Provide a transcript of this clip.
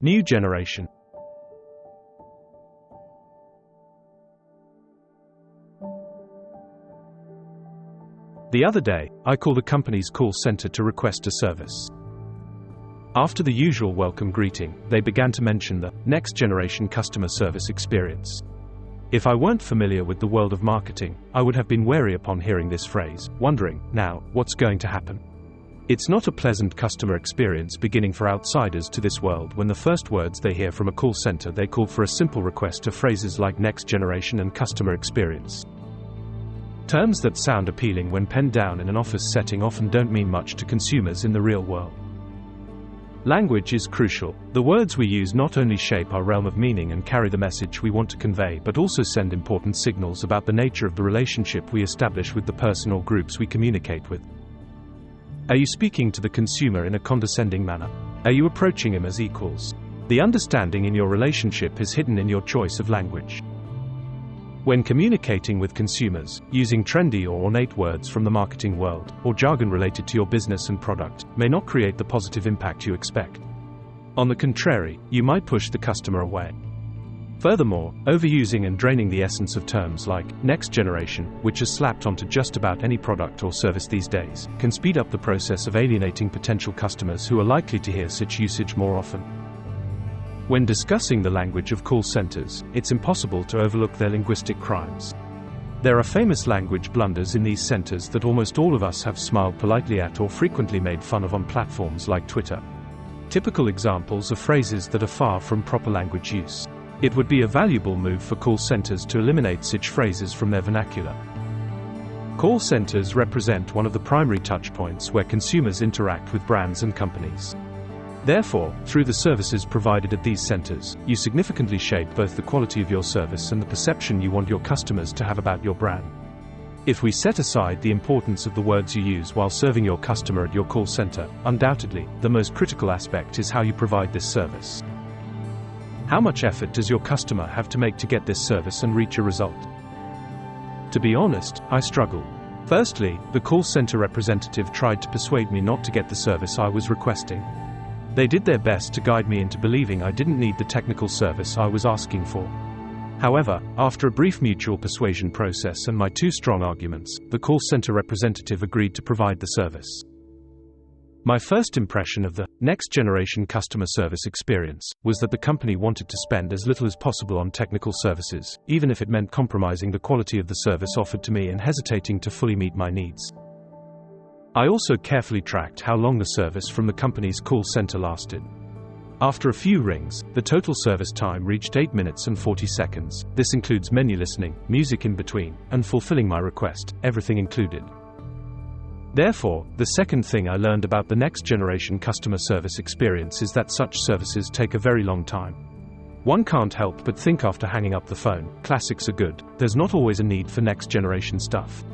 New generation. The other day, I called a company's call center to request a service. After the usual welcome greeting, they began to mention the next generation customer service experience. If I weren't familiar with the world of marketing, I would have been wary upon hearing this phrase, wondering, now, what's going to happen? It's not a pleasant customer experience beginning for outsiders to this world when the first words they hear from a call center they call for a simple request to phrases like next generation and customer experience. Terms that sound appealing when penned down in an office setting often don't mean much to consumers in the real world. Language is crucial. The words we use not only shape our realm of meaning and carry the message we want to convey but also send important signals about the nature of the relationship we establish with the person or groups we communicate with. Are you speaking to the consumer in a condescending manner? Are you approaching him as equals? The understanding in your relationship is hidden in your choice of language. When communicating with consumers, using trendy or ornate words from the marketing world, or jargon related to your business and product, may not create the positive impact you expect. On the contrary, you might push the customer away. Furthermore, overusing and draining the essence of terms like next generation, which is slapped onto just about any product or service these days, can speed up the process of alienating potential customers who are likely to hear such usage more often. When discussing the language of call centers, it's impossible to overlook their linguistic crimes. There are famous language blunders in these centers that almost all of us have smiled politely at or frequently made fun of on platforms like Twitter. Typical examples of phrases that are far from proper language use. It would be a valuable move for call centers to eliminate such phrases from their vernacular. Call centers represent one of the primary touchpoints where consumers interact with brands and companies. Therefore, through the services provided at these centers, you significantly shape both the quality of your service and the perception you want your customers to have about your brand. If we set aside the importance of the words you use while serving your customer at your call center, undoubtedly, the most critical aspect is how you provide this service. How much effort does your customer have to make to get this service and reach a result? To be honest, I struggle. Firstly, the call center representative tried to persuade me not to get the service I was requesting. They did their best to guide me into believing I didn't need the technical service I was asking for. However, after a brief mutual persuasion process and my two strong arguments, the call center representative agreed to provide the service. My first impression of the next-generation customer service experience was that the company wanted to spend as little as possible on technical services, even if it meant compromising the quality of the service offered to me and hesitating to fully meet my needs. I also carefully tracked how long the service from the company's call center lasted. After a few rings, the total service time reached 8 minutes and 40 seconds. This includes menu listening, music in between, and fulfilling my request, everything included. Therefore, the second thing I learned about the next-generation customer service experience is that such services take a very long time. One can't help but think after hanging up the phone, classics are good, there's not always a need for next-generation stuff.